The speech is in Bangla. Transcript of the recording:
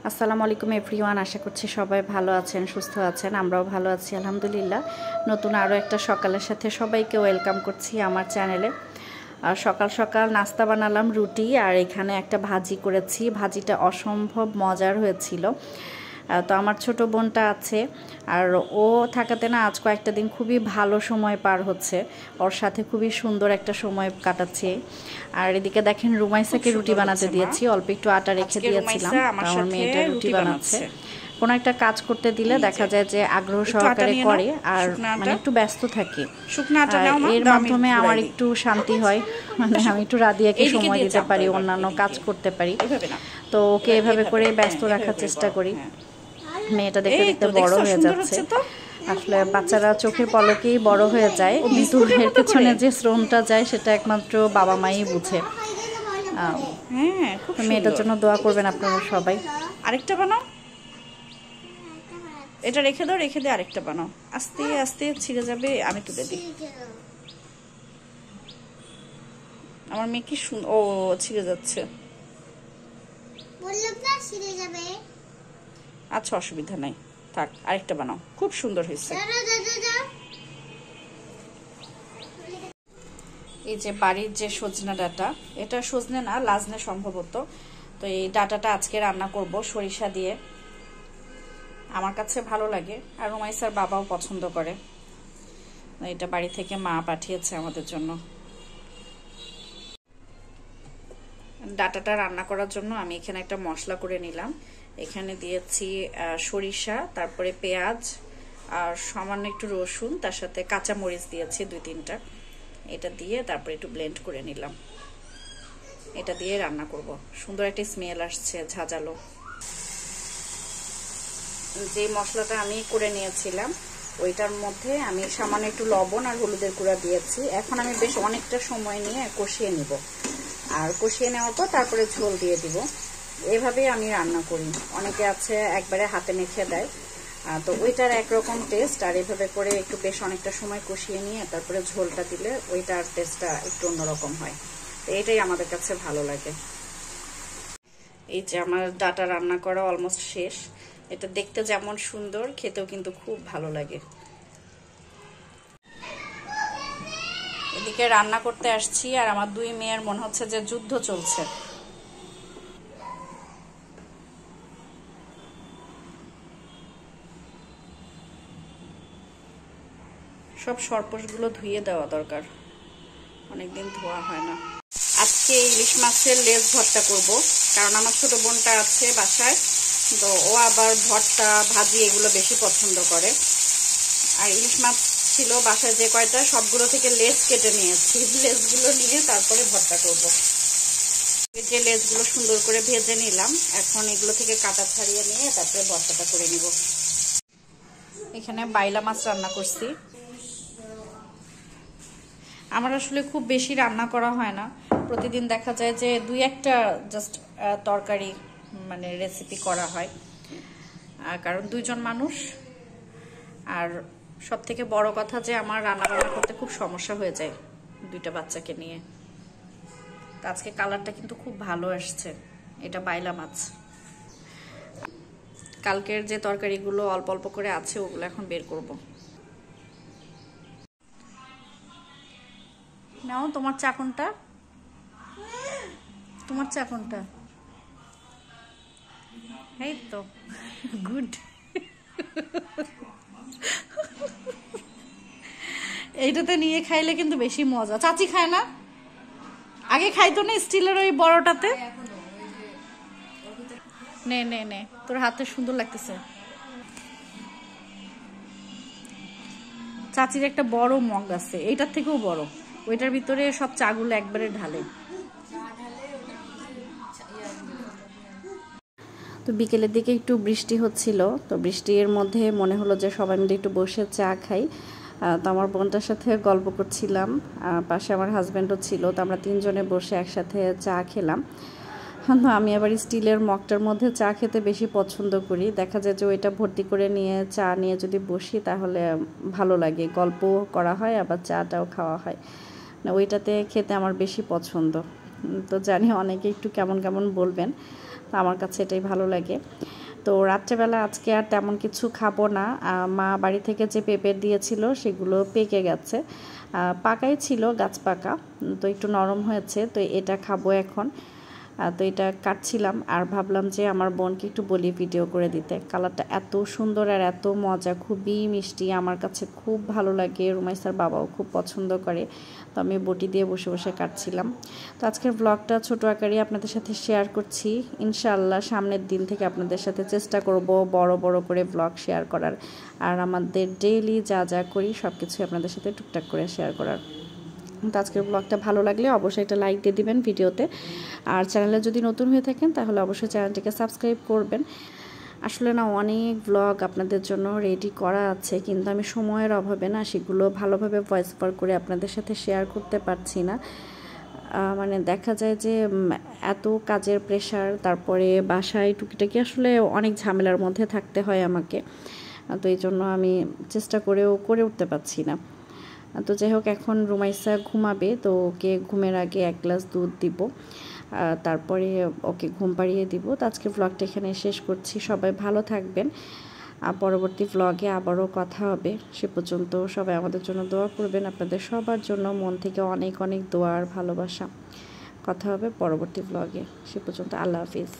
আসসালামু আলাইকুম এভরিওয়ান, আশা করছি সবাই ভালো আছেন, সুস্থ আছেন। আমরাও ভালো আছি আলহামদুলিল্লাহ। নতুন আরও একটা সকালের সাথে সবাইকে ওয়েলকাম করছি আমার চ্যানেলে। আর সকাল সকাল নাস্তা বানালাম রুটি, আর এখানে একটা ভাজি করেছি। ভাজিটা অসম্ভব মজার হয়েছিল। তো আমার ছোট বোনটা আছে, আর ও থাকাতে না আজ কয়েকটা দিন খুবই ভালো সময় পার হচ্ছে। ওর সাথে খুবই সুন্দর একটা সময় কাটাচ্ছে। আর এদিকে দেখেন রুমাইসাকে রুটি বানাতে দিয়েছি, অল্প একটু আটা রেখে দিয়েছিলাম। আমার মেয়েটা রুটি বানাচ্ছে। কোনো একটা কাজ করতে দিলে দেখা যায় যে আগ্রহ সহকারে করে, আর মানে একটু ব্যস্ত থাকে। এর মাধ্যমে আমার একটু শান্তি হয়, মানে আমি একটু রাদিয়াকে সময় দিতে পারি, অন্যান্য কাজ করতে পারি। তো ওকে এভাবে করে ব্যস্ত রাখার চেষ্টা করি। মেয়েটা দেখতে দেখতে বড় হয়ে যাচ্ছে। আসলে বাচ্চারা চোখের পলকেই বড় হয়ে যায়, কিন্তু এর পেছনে যে শ্রমটা যায় সেটা একমাত্র বাবা মাই বুঝে। মেয়েটার জন্য দোয়া করবেন আপনারা সবাই। আরেকটা বানাও, এটা রেখে দাও, রেখে দিয়ে আরেকটা বানাও। আস্তে আস্তে ছিঁড়ে যাবে, আমি তুলে দিই। আমার মেয়ে কি ও ছিঁড়ে যাচ্ছে, আচ্ছা অসুবিধা নাই, থাক, আরেকটা বানাও। খুব সুন্দর হয়েছে। এই যে বাড়ির যে সজনা ডাটা, এটা সজনে না, লাজনে সম্ভবত। তো এই ডাটাটা আজকে রান্না করব সরিষা দিয়ে। আমার কাছে ভালো লাগে, আর রুমাইসার বাবাও পছন্দ করে। এটা বাড়ি থেকে মা পাঠিয়েছে আমাদের জন্য। ডাটাটা রান্না করার জন্য আমি এখানে একটা মশলা করে নিলাম। এখানে দিয়েছি সরিষা, তারপরে পেঁয়াজ, আর সামান্য একটু রসুন, তার সাথে কাঁচা মরিচ দিয়েছি 2-3টা। এটা দিয়ে তারপরে একটু ব্লেন্ড করে নিলাম। এটা দিয়ে রান্না করব। সুন্দর একটা স্মেল আসছে, ঝাঁঝালো। যে মশলাটা আমি করে নিয়েছিলাম ওইটার মধ্যে আমি সামান্য একটু লবণ আর হলুদের গুঁড়া দিয়েছি। এখন আমি বেশ অনেকটা সময় নিয়ে কষিয়ে নিব, আর কষিয়ে নেওয়ার পর তারপরে ঝোল দিয়ে দিব। এভাবেই আমি রান্না করি। অনেকে আছে একবারে হাতে মেখে দেয়, তো ওইটার একরকম টেস্ট, আর এভাবে করে একটু বেশ অনেকটা সময় কষিয়ে নিয়ে তারপরে ঝোলটা দিলে ওইটার টেস্টটা একটু অন্যরকম হয়। তো এটাই আমাদের কাছে ভালো লাগে। এই যে আমার ডাটা রান্না করা অলমোস্ট শেষ। এটা দেখতে যেমন সুন্দর, খেতেও কিন্তু খুব ভালো লাগে। এদিকে রান্না করতে আসছি, আর আমার 2 মেয়ের মনে হচ্ছে যে যুদ্ধ চলছে। সব সরপোশগুলো ধুয়ে দেওয়া দরকার, অনেকদিন ধোয়া হয় না। আজকে ইলিশ মাছের লেজ ভর্তা করব, কারণ আমার ছোট বোনটা আছে বাসায়, তো ও আবার ভর্তা ভাজি এগুলো বেশি পছন্দ করে। আর ইলিশ মাছ ছিল বাসায় যে কয়টা, সবগুলো থেকে লেজ কেটে নিয়েছি। লেজগুলো নিয়ে তারপরে ভর্তা করব। এই যে লেজগুলো সুন্দর করে ভেজে নিলাম, এখন এগুলো থেকে কাটা ছাড়িয়ে নিয়ে তারপরে ভর্তাটা করে নিব। এখানে বাইলা মাছ রান্না করছি। আমার আসলে খুব বেশি রান্না করা হয় না, প্রতিদিন দেখা যায় যে 2-1টা জাস্ট তরকারি মানে রেসিপি করা হয়, কারণ 2 জন মানুষ। আর সব থেকে বড় কথা যে আমার রান্না বান্না করতে খুব সমস্যা হয়ে যায় 2টা বাচ্চাকে নিয়ে। আজকে কালারটা কিন্তু খুব ভালো আসছে। এটা বাইলা মাছ। কালকের যে তরকারিগুলো অল্প অল্প করে আছে ওগুলো এখন বের করব। নাও তোমার চাকুনটা, তোমার চাকুনটা। এই তো গুড। এইটাতে নিয়ে খাইলে কিন্তু বেশি মজা। চাচি খায় না, আগে খাইতো না স্টিলের ওই বড়টাতে। নে নে নে, তোর হাতে সুন্দর লাগতেছে। চাচির একটা বড় মগ আছে, এইটার থেকেও বড়। ওইটার ভিতরে সব চাগুলো একবারে ঢালে। তো বিকেলের দিকে একটু বৃষ্টি হচ্ছিল, তো বৃষ্টির মধ্যে মনে হলো যে সবাই মিলে একটু বসে চা খাই। তো আমার বোনটার সাথে গল্প করছিলাম, পাশে আমার হাজব্যান্ডও ছিল। তো আমরা 3 জনে বসে একসাথে চা খেলাম। আমি আবার স্টিলের মগটার মধ্যে চা খেতে বেশি পছন্দ করি। দেখা যায় যে ওইটা ভর্তি করে নিয়ে চা নিয়ে যদি বসি তাহলে ভালো লাগে, গল্প করা হয় আবার চাটাও খাওয়া হয়। ওইটাতে খেতে আমার বেশি পছন্দ। তো জানি অনেকে একটু কেমন কেমন বলবেন, আমার কাছে এটাই ভালো লাগে। তো রাত্রেবেলা আজকে আর তেমন কিছু খাবো না। মা বাড়ি থেকে যে পেঁপে দিয়েছিল সেগুলো পেকে গেছে, পাকাই ছিল, গাছ পাকা, তো একটু নরম হয়েছে, তো এটা খাবো এখন। তো এটা কাটছিলাম আর ভাবলাম যে আমার বোনকে একটু বলি ভিডিও করে দিতে। কালারটা এত সুন্দর আর এত মজা, খুবই মিষ্টি, আমার কাছে খুব ভালো লাগে, রুমাইসার বাবাও খুব পছন্দ করে। তো আমি বটি দিয়ে বসে বসে কাটছিলাম। তো আজকের ব্লগটা ছোটো আকারে আপনাদের সাথে শেয়ার করছি। ইনশাআল্লাহ সামনের দিন থেকে আপনাদের সাথে চেষ্টা করব বড় বড় করে ব্লগ শেয়ার করার, আর আমাদের ডেইলি যা যা করি সব কিছুই আপনাদের সাথে টুকটাক করে শেয়ার করার। তো আজকের ব্লগটা ভালো লাগলে অবশ্যই একটা লাইক দিয়ে দিবেন ভিডিওতে, আর চ্যানেলে যদি নতুন হয়ে থাকেন তাহলে অবশ্যই চ্যানেলটিকে সাবস্ক্রাইব করবেন। আসলে না অনেক ব্লগ আপনাদের জন্য রেডি করা আছে, কিন্তু আমি সময়ের অভাবে না সেগুলো ভালোভাবে ভয়েস ওভার করে আপনাদের সাথে শেয়ার করতে পারছি না। মানে দেখা যায় যে এত কাজের প্রেশার, তারপরে বাসায় টুকিটাকি আসলে অনেক ঝামেলার মধ্যে থাকতে হয় আমাকে, তো এই জন্য আমি চেষ্টা করেও করে উঠতে পারছি না। তো যাই হোক, এখন রুমাইসা ঘুমাবে, তো ওকে ঘুমের আগে 1 গ্লাস দুধ দিব, তারপরে ওকে ঘুম পাড়িয়ে দিব। তো আজকে ব্লগটা এখানে শেষ করছি। সবাই ভালো থাকবেন, পরবর্তী ব্লগে আবারও কথা হবে। সে পর্যন্ত সবাই আমাদের জন্য দোয়া করবেন। আপনাদের সবার জন্য মন থেকে অনেক অনেক দোয়া আর ভালোবাসা। কথা হবে পরবর্তী ব্লগে। সে পর্যন্ত আল্লাহ হাফিজ।